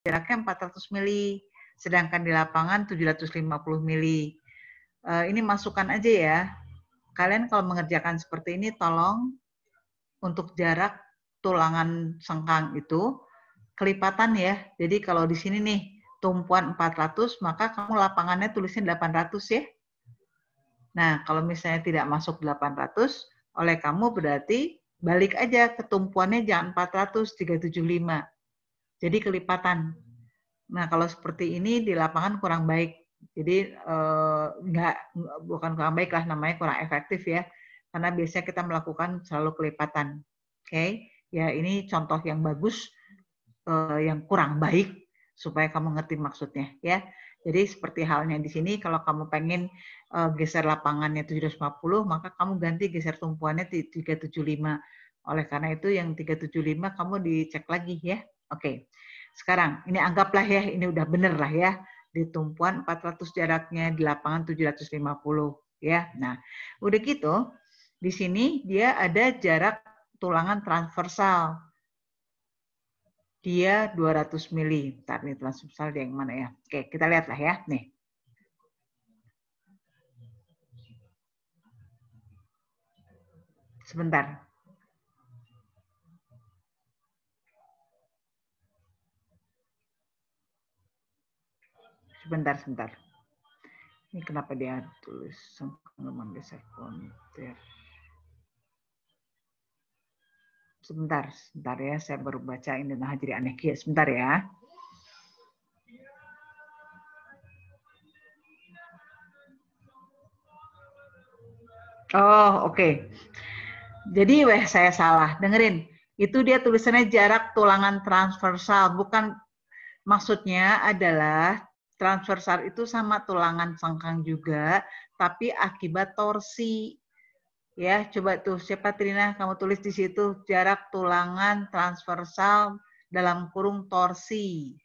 jaraknya 400 mili, sedangkan di lapangan 750 mili. Ini masukan aja ya. Kalian kalau mengerjakan seperti ini, tolong untuk jarak tulangan sengkang itu kelipatan ya. Jadi kalau di sini nih tumpuan 400, maka kamu lapangannya tulisnya 800 ya. Nah, kalau misalnya tidak masuk 800, oleh kamu berarti balik aja ke tumpuannya jangan 400, 375. Jadi kelipatan. Nah, kalau seperti ini di lapangan kurang baik. Jadi bukan kurang baik lah, namanya kurang efektif ya. Karena biasanya kita melakukan selalu kelipatan. Oke, ya ini contoh yang bagus, yang kurang baik supaya kamu ngerti maksudnya ya. Jadi seperti halnya di sini, kalau kamu pengen geser lapangannya 750, maka kamu ganti geser tumpuannya 375. Oleh karena itu yang 375 kamu dicek lagi ya. Oke. Sekarang ini anggaplah ya ini udah bener lah ya. Di tumpuan 400 jaraknya, di lapangan 750 ya. Nah, udah gitu di sini dia ada jarak tulangan transversal. Dia 200 mili. Ntar nih transversal dia yang mana ya. Oke, kita lihat lah ya. Nih. Sebentar. Sebentar. Ini kenapa dia tulis sengkang geser kontur. Sebentar ya, saya baru baca ini nah jadi aneh ya. Sebentar ya. Oh, oke. Jadi saya salah. Dengerin. Itu dia tulisannya jarak tulangan transversal, bukan maksudnya adalah transversal itu sama tulangan sengkang juga, tapi akibat torsi. Ya, coba tuh siapa Trina kamu tulis di situ jarak tulangan transversal dalam kurung torsi.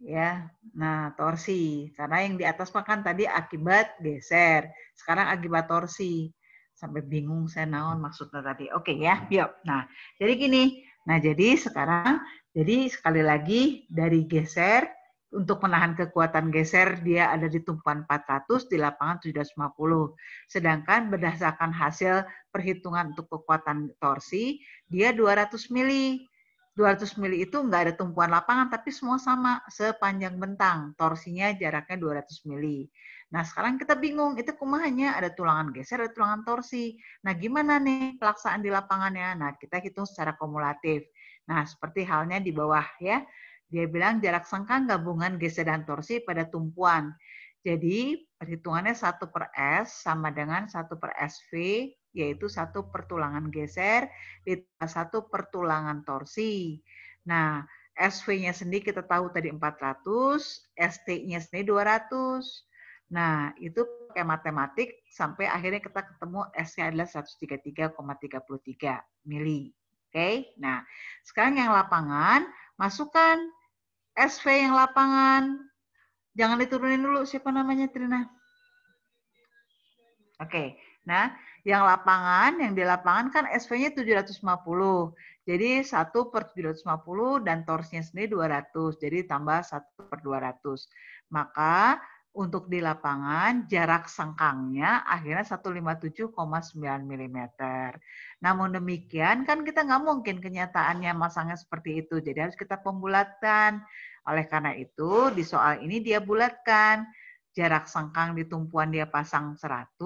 Ya. Nah, torsi. Karena yang di atas kan tadi akibat geser. Sekarang akibat torsi. Sampai bingung saya naon maksudnya tadi. Oke ya, yuk. Nah, jadi gini. Nah, jadi sekarang jadi sekali lagi dari geser untuk menahan kekuatan geser dia ada di tumpuan 400 di lapangan 750. Sedangkan berdasarkan hasil perhitungan untuk kekuatan torsi dia 200 mili. 200 mili itu nggak ada tumpuan lapangan, tapi semua sama, sepanjang bentang. Torsinya jaraknya 200 mili. Nah, sekarang kita bingung, itu kumahanya ada tulangan geser, ada tulangan torsi. Nah, gimana nih pelaksanaan di lapangannya? Nah, kita hitung secara kumulatif. Nah, seperti halnya di bawah ya. Dia bilang jarak sengkang gabungan geser dan torsi pada tumpuan. Jadi, perhitungannya 1 per S sama dengan 1 per SV, yaitu 1 per tulangan geser, ditambah 1 per tulangan torsi. Nah, SV-nya sendiri kita tahu tadi 400, ST-nya sendiri 200. Nah, itu pakai matematik sampai akhirnya kita ketemu S-nya adalah 133,33 mili. Oke, nah sekarang yang lapangan, masukkan SV yang lapangan. Jangan diturunin dulu, siapa namanya Trina? Oke, nah yang di lapangan kan SV-nya 750. Jadi 1 per 750 dan torsinya sendiri 200. Jadi tambah 1 per 200. Maka untuk di lapangan jarak sengkangnya akhirnya 157,9 mm. Namun demikian kan kita nggak mungkin kenyataannya masangnya seperti itu. Jadi harus kita pembulatkan. Oleh karena itu di soal ini dia bulatkan. Jarak sengkang di tumpuan dia pasang 100,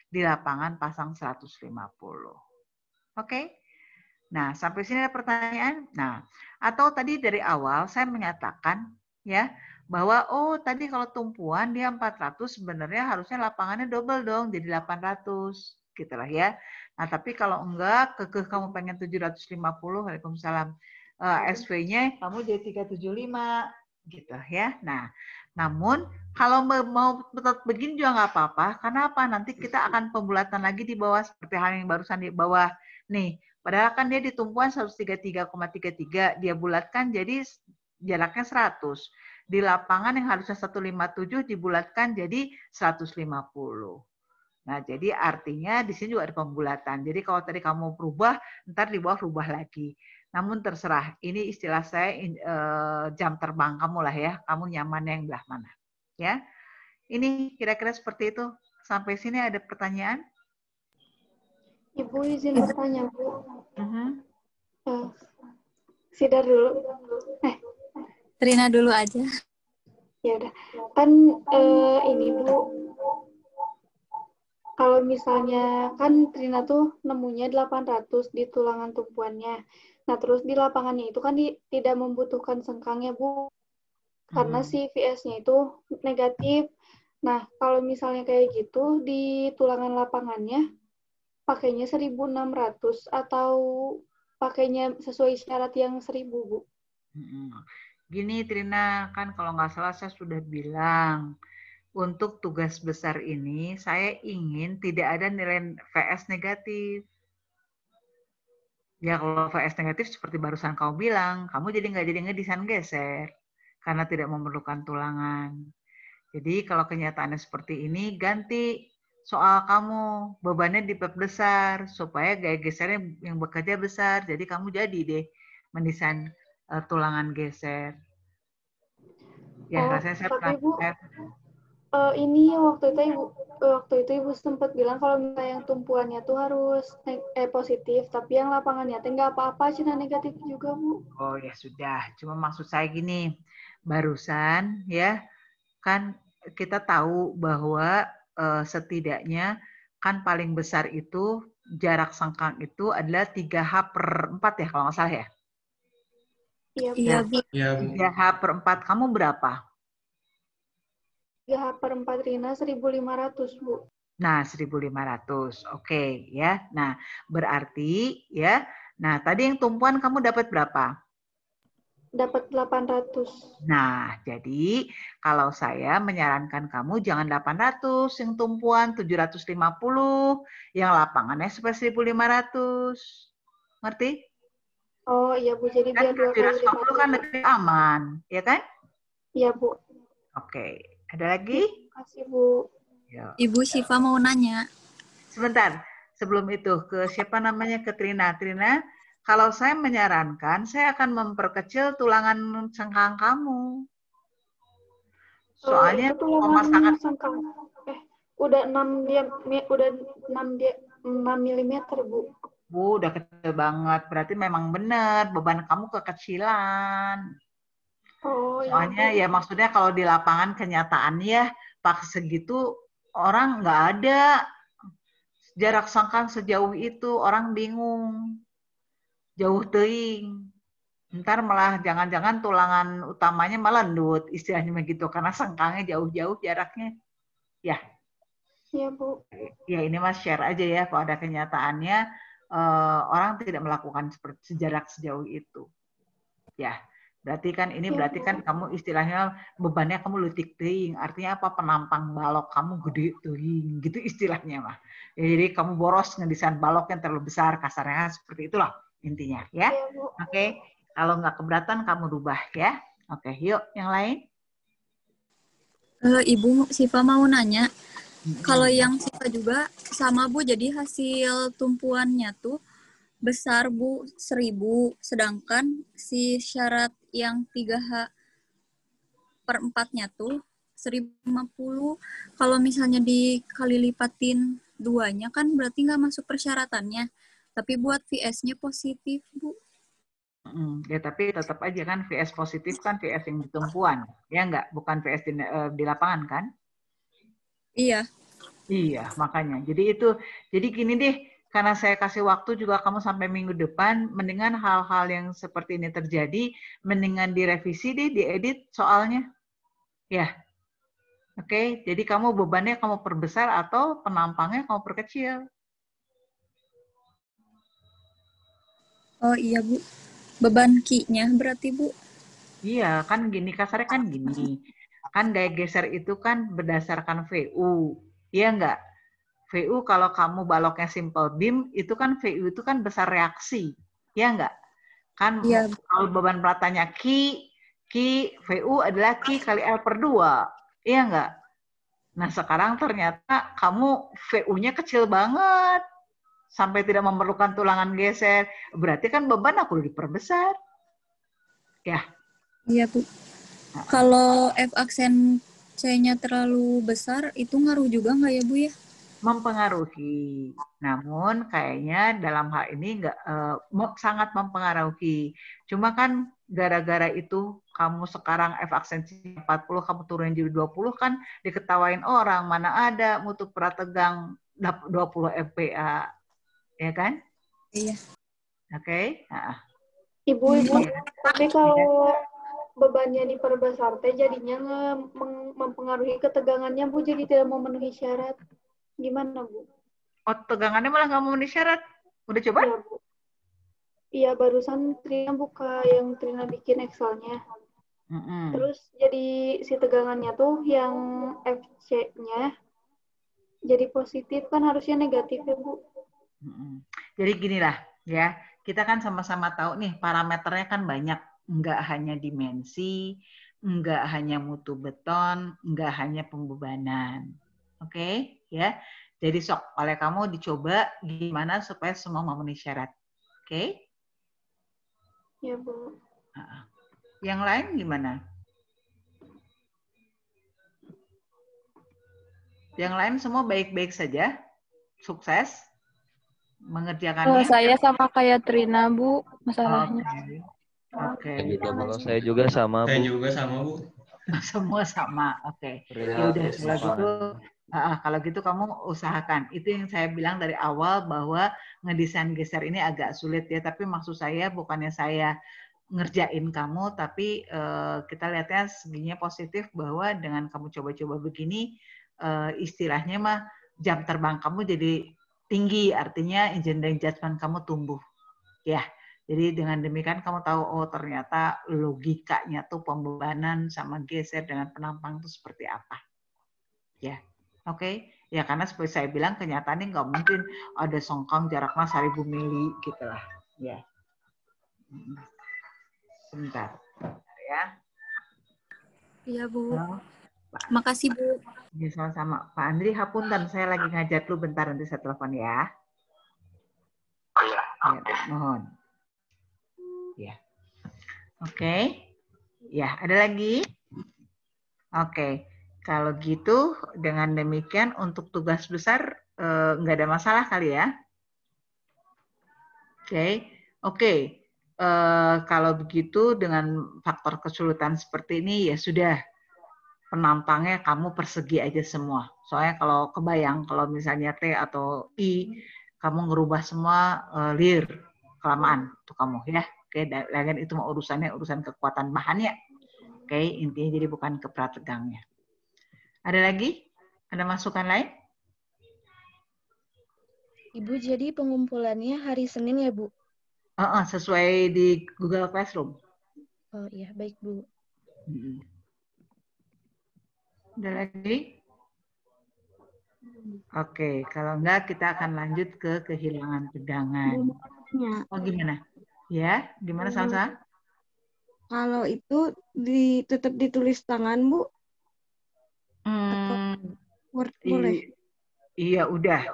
di lapangan pasang 150. Oke? Nah, sampai sini ada pertanyaan? Nah, atau tadi dari awal saya menyatakan ya bahwa oh tadi kalau tumpuan dia 400 sebenarnya harusnya lapangannya double dong jadi 800 gitulah ya. Nah, tapi kalau enggak kekeh kamu pengen 750, Waalaikumsalam. SV-nya kamu jadi 375 gitu ya. Nah, namun kalau mau tetap begini juga nggak apa-apa. Karena apa? Nanti kita akan pembulatan lagi di bawah seperti hal yang barusan di bawah. Nih, padahal kan dia di tumpuan 133,33, dia bulatkan jadi jaraknya 100. Di lapangan yang harusnya 157 dibulatkan jadi 150. Nah, jadi artinya di sini juga ada pembulatan. Jadi kalau tadi kamu berubah, ntar di bawah rubah lagi. Namun terserah, ini istilah saya jam terbang kamu lah ya, kamu nyaman yang belah mana. Ya, ini kira-kira seperti itu. Sampai sini ada pertanyaan? Ibu izin bertanya, Bu. Uh-huh. Sidar dulu. Trina dulu aja. Ya udah. Kan ini Bu, kalau misalnya kan Trina tuh nemunya 800 di tulangan tumpuannya. Nah, terus di lapangannya itu kan tidak membutuhkan sengkangnya, Bu. Karena si VS-nya itu negatif. Nah, kalau misalnya kayak gitu, di tulangan lapangannya, pakainya 1.600 atau pakainya sesuai syarat yang 1.000, Bu? Gini, Trina, kan kalau nggak salah saya sudah bilang, untuk tugas besar ini, saya ingin tidak ada nilai VS negatif. Ya kalau VS negatif seperti barusan kamu bilang, kamu jadi ngedesain geser karena tidak memerlukan tulangan. Jadi kalau kenyataannya seperti ini, ganti soal kamu, bebannya diperbesar supaya gaya gesernya yang bekerja besar. Jadi kamu jadi deh mendesain tulangan geser. Ya, rasanya saya tapi Bu, ini waktu itu Ibu sempat bilang kalau misalnya yang tumpuannya tuh harus positif, tapi yang lapangannya tuh nggak apa-apa, cina negatif juga, Bu. Oh ya sudah, cuma maksud saya gini, barusan ya kan kita tahu bahwa setidaknya kan paling besar itu jarak sengkang itu adalah 3H/4 ya kalau nggak salah ya. Iya, Bu. 3H/4 kamu berapa? 3H/4 Rina 1.500, Bu. Nah, 1.500. Oke, ya. Nah, berarti ya. Nah, tadi yang tumpuan kamu dapat berapa? Dapat 800. Nah, jadi kalau saya menyarankan kamu jangan 800 yang tumpuan, 750, yang lapangannya seperti 1.500. Ngerti? Oh iya, Bu, jadi Kan biar 2 kali 750 kan lebih aman, ya kan? Iya, Bu. Oke, ada lagi? Terima kasih, Bu. Ibu Syifa mau nanya. Sebentar, sebelum itu ke siapa namanya? Ke Trina. Trina, kalau saya menyarankan, saya akan memperkecil tulangan sengkang kamu. Soalnya itu tulangan sengkang. Udah 6 mm, Bu. Bu, udah kecil banget. Berarti memang benar, beban kamu kekecilan. Soalnya ya maksudnya kalau di lapangan kenyataannya pas segitu orang nggak ada jarak sengkang sejauh itu, orang bingung. Jauh teuing. Ntar malah jangan-jangan tulangan utamanya malah ndut, istilahnya begitu karena sengkangnya jauh-jauh jaraknya. Ya. Iya, Bu. Ya ini Mas share aja ya kalau ada kenyataannya orang tidak melakukan sejarak sejauh itu. Ya. Berarti kan kamu istilahnya bebannya kamu leutik teuing, artinya apa? Penampang balok kamu gede teuing, gitu istilahnya mah. Ya, jadi kamu boros ngedesain balok yang terlalu besar, kasarnya seperti itulah intinya ya. Oke. Kalau nggak keberatan kamu rubah ya. Oke, yuk yang lain. Ibu Syifa mau nanya, kalau yang Syifa juga sama Bu, jadi hasil tumpuannya tuh besar Bu 1.000, sedangkan si syarat yang 3H/4-nya tuh 1.050. Kalau misalnya dikali lipatin duanya kan berarti nggak masuk persyaratannya. Tapi buat VS-nya positif, Bu. Ya tapi tetap aja kan VS positif kan VS yang di tumpuan, ya nggak? Bukan VS di lapangan kan? Iya. Iya, makanya. Jadi gini deh, karena saya kasih waktu juga kamu sampai minggu depan, mendingan hal-hal yang seperti ini terjadi, mendingan direvisi deh, diedit soalnya. Ya, oke. Jadi kamu bebannya kamu perbesar atau penampangnya kamu perkecil. Oh iya Bu. Beban ki-nya berarti Bu? Iya, kan gini, kasarnya kan gini. Kan gaya geser itu kan berdasarkan VU. Iya enggak? VU kalau kamu baloknya simple beam, itu kan VU itu kan besar reaksi. Iya enggak? Kan Iya. kalau beban pelatanya Ki VU adalah Ki kali L/2. Iya enggak? Nah sekarang ternyata kamu VU-nya kecil banget. sampai tidak memerlukan tulangan geser, berarti kan beban aku diperbesar. Ya. Iya, Bu. Kalau F aksen C-nya terlalu besar, itu ngaruh juga nggak ya, Bu ya? Mempengaruhi. Namun kayaknya dalam hal ini sangat mempengaruhi. Cuma kan gara-gara itu kamu sekarang F aksensi 40, kamu turunin jadi 20 kan diketawain orang, mana ada mutu prategang 20 FPA. Ya kan? Iya. Oke. Nah, Ibu itu, tapi kalau bebannya diperbesar teh jadinya mempengaruhi ketegangannya Bu, jadi tidak memenuhi syarat. Gimana Bu? oh, tegangannya malah nggak memenuhi syarat. Udah coba? Iya Bu. Iya barusan Trina buka yang Trina bikin Excel-nya. Terus jadi si tegangannya tuh yang FC-nya jadi positif, kan harusnya negatif ya Bu. Jadi ginilah ya, kita kan sama-sama tahu nih parameternya kan banyak, nggak hanya dimensi, nggak hanya mutu beton, nggak hanya pembebanan. Oke, ya. Jadi sok oleh kamu dicoba gimana supaya semua memenuhi syarat. Oke? Ya Bu. Yang lain gimana? Yang lain semua baik-baik saja? Sukses? Mengerjakannya? Saya sama kayak Trina, Bu, masalahnya. Oke. Saya juga sama, Bu. Saya juga sama, Bu. Semua sama. Oke. Ya udah kalau gitu kamu usahakan. Itu yang saya bilang dari awal bahwa ngedesain geser ini agak sulit ya, tapi maksud saya bukannya saya ngerjain kamu, tapi kita lihatnya seginya positif bahwa dengan kamu coba-coba begini, istilahnya mah jam terbang kamu jadi tinggi, artinya engineering judgment kamu tumbuh. Ya, jadi dengan demikian kamu tahu, oh ternyata logikanya tuh pembebanan sama geser dengan penampang itu seperti apa. Ya, oke. Ya karena seperti saya bilang kenyataannya nggak mungkin ada songkang jaraknya 1000 mili gitu lah. Ya. Sebentar. Ya. Iya, Bu. Halo. Makasih, Bu. Ya, sama-sama. Pak Andri, hapunten, saya lagi ngajar dulu bentar, nanti saya telepon ya. Ya, mohon. Ya. Oke. Ya, ada lagi? Oke. Kalau gitu, dengan demikian untuk tugas besar nggak ada masalah kali ya? Oke. Kalau begitu dengan faktor kesulitan seperti ini ya sudah. Penampangnya kamu persegi aja semua. Soalnya kalau kebayang, kalau misalnya T atau I, kamu ngerubah semua lir, kelamaan tuh kamu ya. Oke, dan itu mau urusan kekuatan bahannya. Oke, intinya jadi bukan ke prategangnya. Ada lagi? Ada masukan lain? Ibu, jadi pengumpulannya hari Senin ya, Bu? Sesuai di Google Classroom. Oh iya, baik, Bu. Ada lagi? Oke, kalau enggak kita akan lanjut ke kehilangan tegangan. Oh gimana? Ya, gimana Salsa? Kalau itu tetap ditulis tangan, Bu? Atau Word boleh? Iya, udah.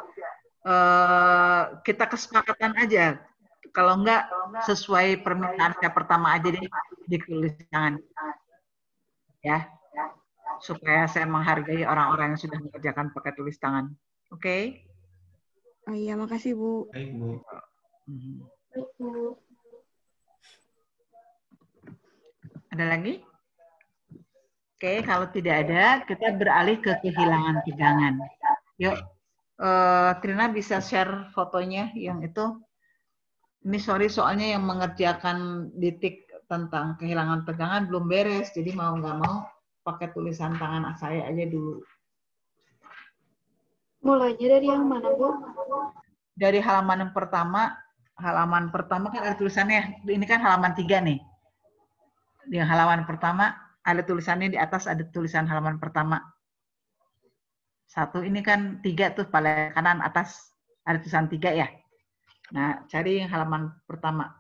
Kita kesepakatan aja. Kalau enggak sesuai permintaan saya pertama aja deh ditulis tangan. Ya. Supaya saya menghargai orang-orang yang sudah mengerjakan pakai tulis tangan. Oke? Oh iya, makasih Bu. Baik, Bu. Baik Bu. Ada lagi? Oke, kalau tidak ada, kita beralih ke kehilangan tegangan. Yuk, Trina bisa share fotonya yang itu. Ini sorry soalnya yang mengerjakan ditik tentang kehilangan tegangan belum beres, jadi mau nggak mau pakai tulisan tangan saya aja dulu. Mulainya dari yang mana, Bu? Dari halaman yang pertama. Halaman pertama kan ada tulisannya, ini kan halaman 3 nih. Di halaman pertama ada tulisannya, di atas ada tulisan halaman pertama. 1 ini kan 3 tuh, paling kanan atas ada tulisan 3 ya. Nah, cari yang halaman pertama.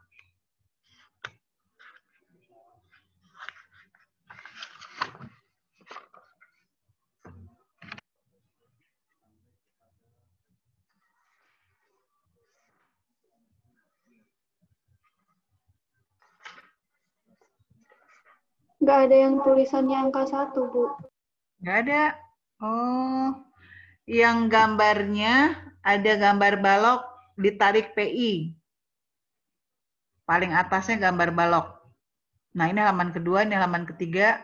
Nggak ada yang tulisannya angka 1, Bu. Nggak ada. Oh, yang gambarnya ada gambar balok ditarik PI. Paling atasnya gambar balok. Nah, ini halaman kedua, ini halaman ketiga.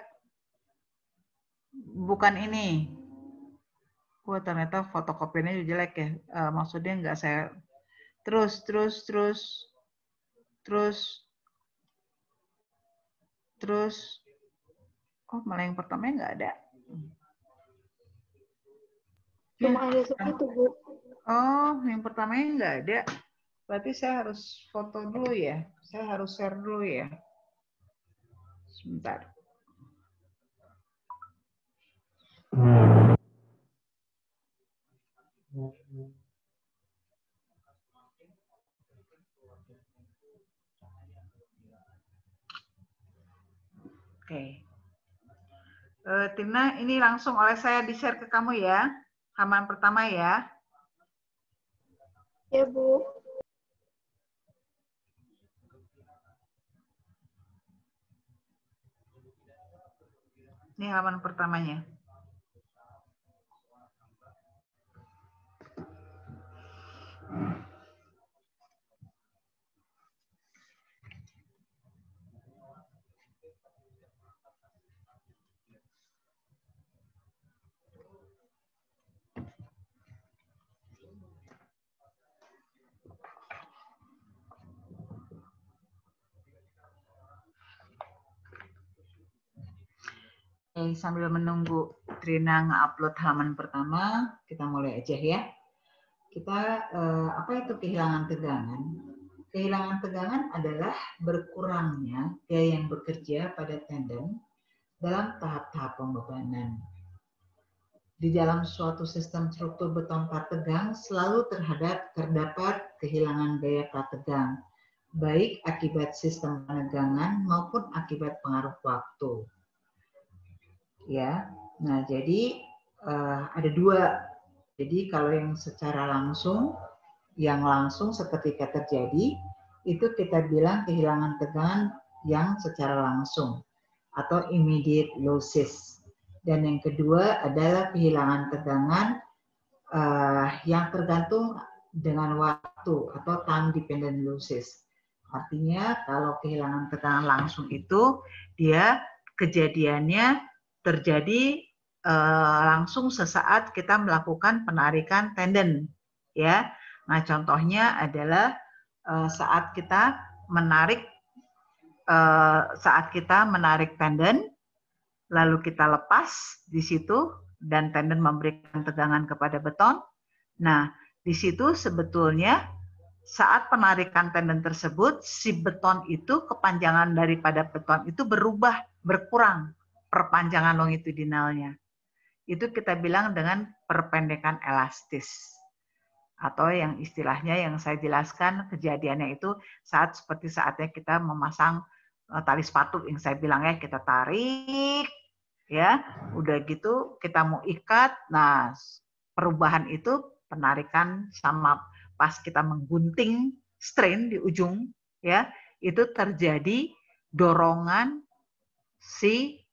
Bukan ini. Wah, ternyata fotokopiannya jelek ya. Maksudnya nggak saya. Terus. Oh, malah yang pertamanya nggak ada. Cuma ada segitu, Bu. Oh, yang pertamanya nggak ada. Berarti saya harus foto dulu ya. Saya harus share dulu ya. Sebentar. Oke. Tina, ini langsung oleh saya di-share ke kamu ya. Halaman pertama ya. Ya, Bu. Ini halaman pertamanya. Sambil menunggu Trina nge-upload halaman pertama, kita mulai aja ya. Kita, apa itu kehilangan tegangan? Kehilangan tegangan adalah berkurangnya gaya yang bekerja pada tendon dalam tahap-tahap pembebanan. Di dalam suatu sistem struktur beton prategang selalu terdapat kehilangan gaya prategang, baik akibat sistem penegangan maupun akibat pengaruh waktu. Ya, nah jadi ada dua. Jadi kalau yang secara langsung, yang langsung seketika terjadi, itu kita bilang kehilangan tegangan yang secara langsung atau immediate losses. Dan yang kedua adalah kehilangan tegangan yang tergantung dengan waktu atau time dependent losses. Artinya kalau kehilangan tegangan langsung itu dia kejadiannya terjadi langsung sesaat kita melakukan penarikan tendon, ya. Nah, contohnya adalah saat kita menarik tendon, lalu kita lepas di situ dan tendon memberikan tegangan kepada beton. Nah, di situ sebetulnya saat penarikan tendon tersebut, si beton itu, kepanjangan daripada beton itu berkurang perpanjangan longitudinalnya. Itu kita bilang dengan perpendekan elastis. Atau yang istilahnya yang saya jelaskan kejadiannya itu seperti saatnya kita memasang tali sepatu yang saya bilang ya, kita tarik, ya, udah gitu kita mau ikat, nah perubahan itu penarikan sama pas kita menggunting strain di ujung, ya, itu terjadi dorongan si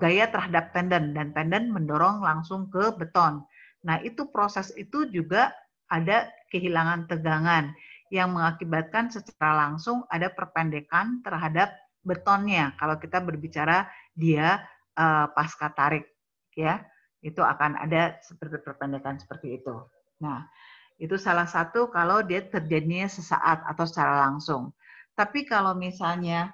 gaya terhadap tendon dan tendon mendorong langsung ke beton. Nah, itu proses itu juga ada kehilangan tegangan yang mengakibatkan secara langsung ada perpendekan terhadap betonnya. Kalau kita berbicara dia pasca tarik, ya, itu akan ada seperti perpendekan seperti itu. Nah, itu salah satu kalau dia terjadinya sesaat atau secara langsung. Tapi kalau misalnya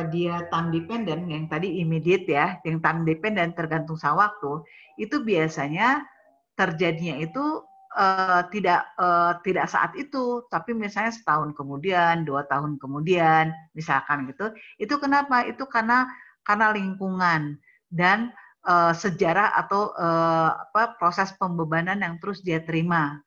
dia time dependent, yang tadi immediate ya, yang time dependent tergantung sama waktu, itu biasanya terjadinya itu tidak saat itu, tapi misalnya setahun kemudian, 2 tahun kemudian, misalkan gitu. Itu kenapa? Itu karena lingkungan dan sejarah atau proses pembebanan yang terus dia terima.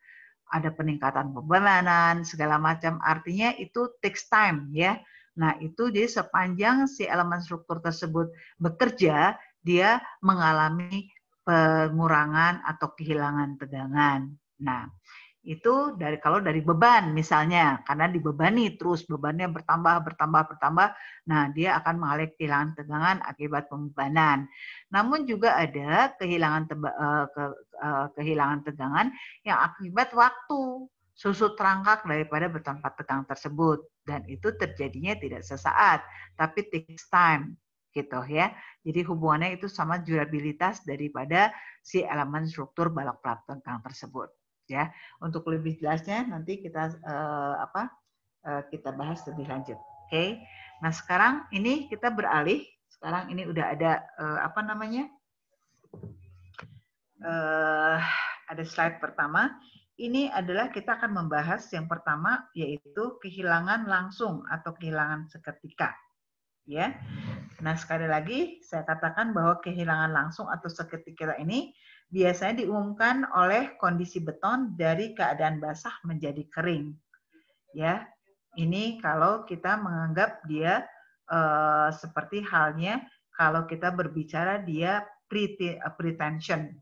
Ada peningkatan bebanan segala macam. Artinya itu takes time ya. Nah, itu jadi sepanjang si elemen struktur tersebut bekerja, dia mengalami pengurangan atau kehilangan tegangan. Nah, Itu kalau dari beban misalnya, karena dibebani terus bebannya bertambah. Nah, dia akan mengalami kehilangan tegangan akibat pembebanan. Namun juga ada kehilangan tegangan yang akibat waktu susut rangkak daripada beton tegang tersebut, dan itu terjadinya tidak sesaat, tapi takes time gitu ya. Jadi hubungannya itu sama durabilitas daripada si elemen struktur balok plat tegang tersebut. Ya, untuk lebih jelasnya nanti kita kita bahas lebih lanjut. Oke. Nah, sekarang ini kita beralih. Sekarang ini udah ada ada slide pertama. Ini adalah kita akan membahas yang pertama yaitu kehilangan langsung atau kehilangan seketika. Ya. Nah, sekali lagi saya katakan bahwa kehilangan langsung atau seketika ini biasanya diumumkan oleh kondisi beton dari keadaan basah menjadi kering. Ya, ini kalau kita menganggap dia seperti halnya kalau kita berbicara dia pretension.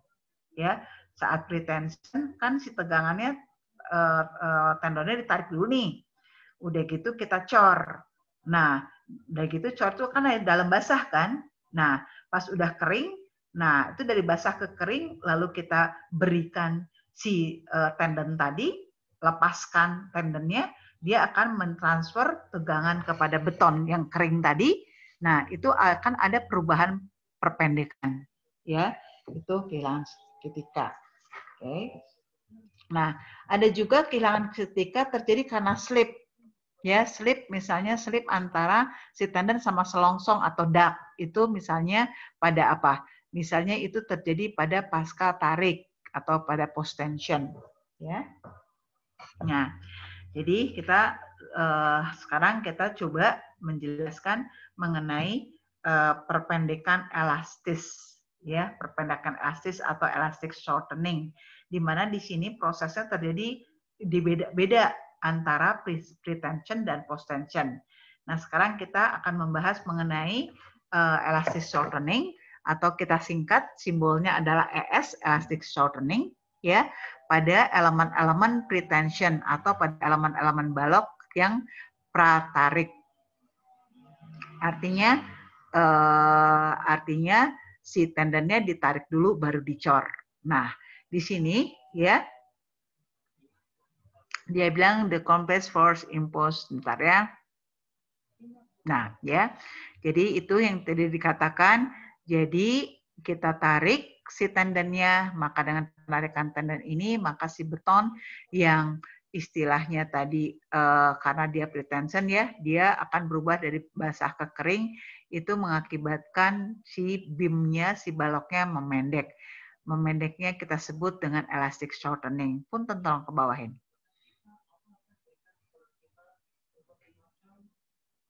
Ya, saat pretension kan si tegangannya tendonnya ditarik dulu nih. Udah gitu kita cor. Nah, udah gitu cor itu kan dalam basah kan. Nah, pas udah kering, nah itu dari basah ke kering, lalu kita berikan si tendon tadi, lepaskan tendonnya, dia akan mentransfer tegangan kepada beton yang kering tadi. Nah, itu akan ada perubahan perpendekan. Ya, itu kehilangan ketika. Oke. Nah, ada juga kehilangan ketika terjadi karena slip. Ya, slip misalnya slip antara si tendon sama selongsong atau duct. Itu misalnya pada apa? Misalnya itu terjadi pada pasca tarik atau pada post tension, ya. Nah, jadi kita sekarang kita coba menjelaskan mengenai perpendekan elastis, ya, perpendekan elastis atau elastic shortening, di mana di sini prosesnya terjadi di beda antara pretension dan post tension. Nah, sekarang kita akan membahas mengenai elastic shortening, atau kita singkat simbolnya adalah ES, elastic shortening, ya, pada elemen-elemen pretension atau pada elemen-elemen balok yang pratarik. Artinya si tendonnya ditarik dulu baru dicor. Nah, di sini ya dia bilang the compressed force imposed, bentar ya. Nah, ya. Jadi itu yang tadi dikatakan, jadi kita tarik si tendonnya, maka dengan penarikan tendon ini, maka si beton yang istilahnya tadi karena dia pretension ya, dia akan berubah dari basah ke kering, itu mengakibatkan si beamnya, si baloknya memendek. Memendeknya kita sebut dengan elastic shortening. Punten tolong ke bawahin.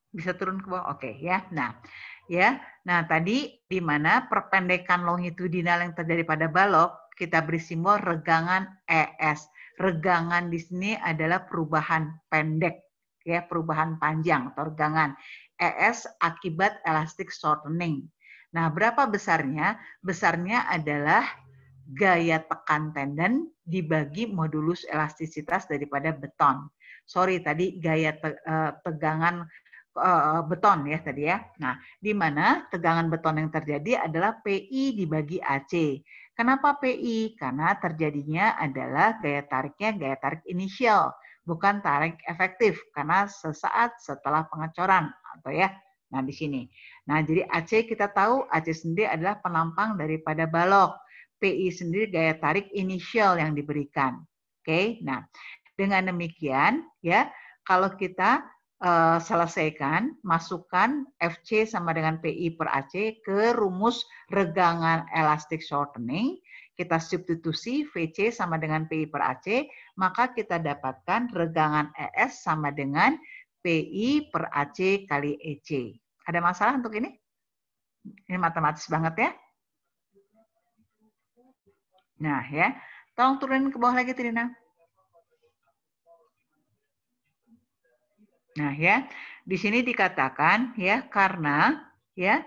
Bisa turun ke bawah, oke ya. Nah, ya. Nah, tadi di mana perpendekan longitudinal yang terjadi pada balok, kita beri simbol regangan ES. Regangan di sini adalah perubahan pendek, ya, perubahan panjang atau regangan. ES akibat elastic shortening. Nah, berapa besarnya? Besarnya adalah gaya tekan tendon dibagi modulus elastisitas daripada beton. Sorry, tadi gaya tegangan beton ya tadi ya. Nah, di mana tegangan beton yang terjadi adalah PI dibagi AC. Kenapa PI? Karena terjadinya adalah gaya tariknya gaya tarik inisial, bukan tarik efektif karena sesaat setelah pengecoran atau ya. Nah, di sini. Nah, jadi AC kita tahu AC sendiri adalah penampang daripada balok. PI sendiri gaya tarik inisial yang diberikan. Oke. Nah, dengan demikian ya, kalau kita selesaikan, masukkan FC sama dengan PI per AC ke rumus regangan elastic shortening, kita substitusi VC sama dengan PI per AC, maka kita dapatkan regangan ES sama dengan PI per AC kali EC. Ada masalah untuk ini? Ini matematis banget ya. Nah ya, tolong turunin ke bawah lagi Trina. Nah ya, di sini dikatakan ya karena ya